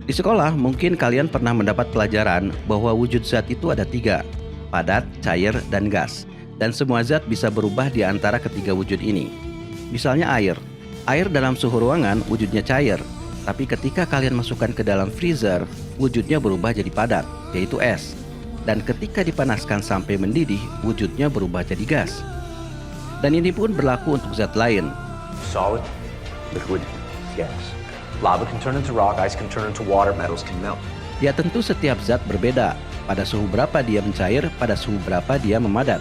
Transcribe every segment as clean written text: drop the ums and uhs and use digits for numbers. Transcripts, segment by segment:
Di sekolah, mungkin kalian pernah mendapat pelajaran bahwa wujud zat itu ada tiga, padat, cair, dan gas. Dan semua zat bisa berubah di antara ketiga wujud ini. Misalnya air. Air dalam suhu ruangan wujudnya cair, tapi ketika kalian masukkan ke dalam freezer, wujudnya berubah jadi padat, yaitu es. Dan ketika dipanaskan sampai mendidih, wujudnya berubah jadi gas. Dan ini pun berlaku untuk zat lain. Solid, liquid, gas. Lava can turn into rock, ice can turn into water, metals can melt. Ya tentu setiap zat berbeda, pada suhu berapa dia mencair, pada suhu berapa dia memadat.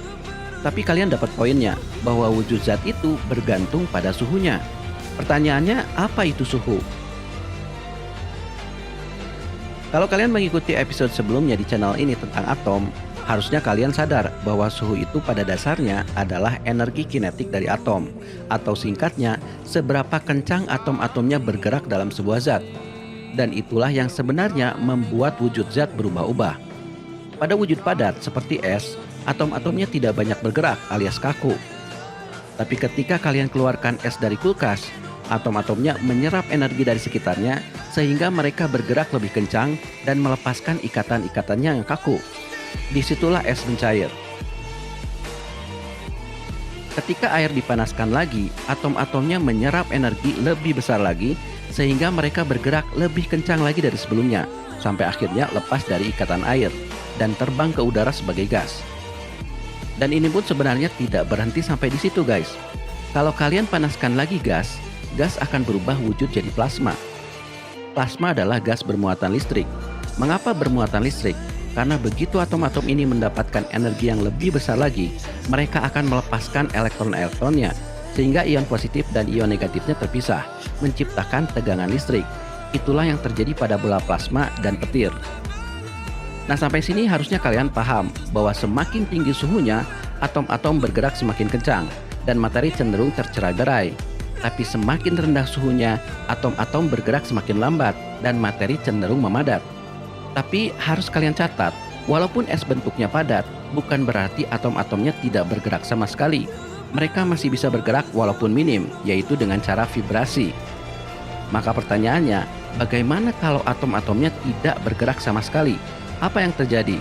Tapi kalian dapat poinnya, bahwa wujud zat itu bergantung pada suhunya. Pertanyaannya, apa itu suhu? Kalau kalian mengikuti episode sebelumnya di channel ini tentang atom, harusnya kalian sadar bahwa suhu itu pada dasarnya adalah energi kinetik dari atom, atau singkatnya, seberapa kencang atom-atomnya bergerak dalam sebuah zat. Dan itulah yang sebenarnya membuat wujud zat berubah-ubah. Pada wujud padat seperti es, atom-atomnya tidak banyak bergerak alias kaku. Tapi ketika kalian keluarkan es dari kulkas, atom-atomnya menyerap energi dari sekitarnya sehingga mereka bergerak lebih kencang dan melepaskan ikatan-ikatannya yang kaku. Disitulah es mencair. Ketika air dipanaskan lagi, atom-atomnya menyerap energi lebih besar lagi sehingga mereka bergerak lebih kencang lagi dari sebelumnya sampai akhirnya lepas dari ikatan air dan terbang ke udara sebagai gas. Dan ini pun sebenarnya tidak berhenti sampai di situ, guys. Kalau kalian panaskan lagi gas, gas akan berubah wujud jadi plasma. Plasma adalah gas bermuatan listrik. Mengapa bermuatan listrik? Karena begitu atom-atom ini mendapatkan energi yang lebih besar lagi, mereka akan melepaskan elektron-elektronnya, sehingga ion positif dan ion negatifnya terpisah, menciptakan tegangan listrik. Itulah yang terjadi pada bola plasma dan petir. Nah, sampai sini harusnya kalian paham bahwa semakin tinggi suhunya, atom-atom bergerak semakin kencang dan materi cenderung tercerai-berai. Tapi semakin rendah suhunya, atom-atom bergerak semakin lambat dan materi cenderung memadat. Tapi harus kalian catat, walaupun es bentuknya padat, bukan berarti atom-atomnya tidak bergerak sama sekali. Mereka masih bisa bergerak walaupun minim, yaitu dengan cara vibrasi. Maka pertanyaannya, bagaimana kalau atom-atomnya tidak bergerak sama sekali? Apa yang terjadi?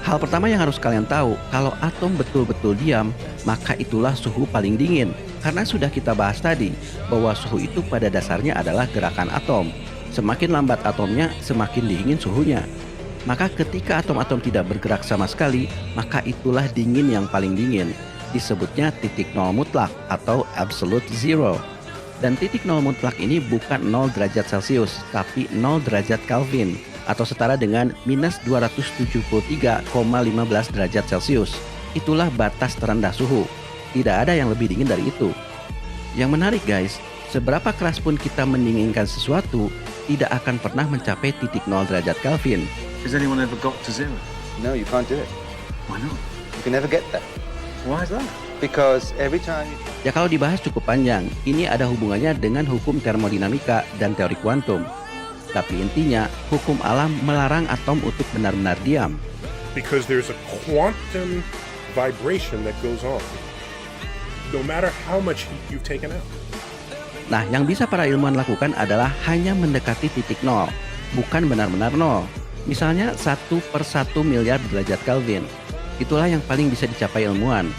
Hal pertama yang harus kalian tahu, kalau atom betul-betul diam, maka itulah suhu paling dingin. Karena sudah kita bahas tadi, bahwa suhu itu pada dasarnya adalah gerakan atom. Semakin lambat atomnya, semakin dingin suhunya. Maka ketika atom-atom tidak bergerak sama sekali, maka itulah dingin yang paling dingin. Disebutnya titik nol mutlak atau absolute zero. Dan titik nol mutlak ini bukan 0 derajat Celcius, tapi 0 derajat Kelvin, atau setara dengan minus 273,15 derajat Celcius. Itulah batas terendah suhu. Tidak ada yang lebih dingin dari itu. Yang menarik guys, seberapa keras pun kita mendinginkan sesuatu, tidak akan pernah mencapai titik 0 derajat Kelvin. Has anyone ever got to zero? No, you can't do it. Why not? You can never get there. Why is that? Because every time you... Ya kalau dibahas cukup panjang, ini ada hubungannya dengan hukum termodinamika dan teori kuantum. Tapi intinya, hukum alam melarang atom untuk benar-benar diam. Because there's a quantum vibration that goes on, no matter how much heat you've taken out. Nah, yang bisa para ilmuwan lakukan adalah hanya mendekati titik nol, bukan benar-benar nol. Misalnya 1/1 miliar derajat Kelvin. Itulah yang paling bisa dicapai ilmuwan.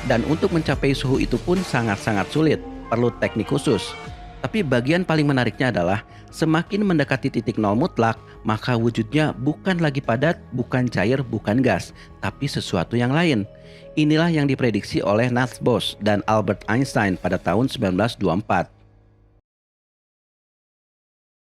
Dan untuk mencapai suhu itu pun sangat-sangat sulit, perlu teknik khusus. Tapi bagian paling menariknya adalah semakin mendekati titik nol mutlak, maka wujudnya bukan lagi padat, bukan cair, bukan gas, tapi sesuatu yang lain. Inilah yang diprediksi oleh Niels Bohr dan Albert Einstein pada tahun 1924.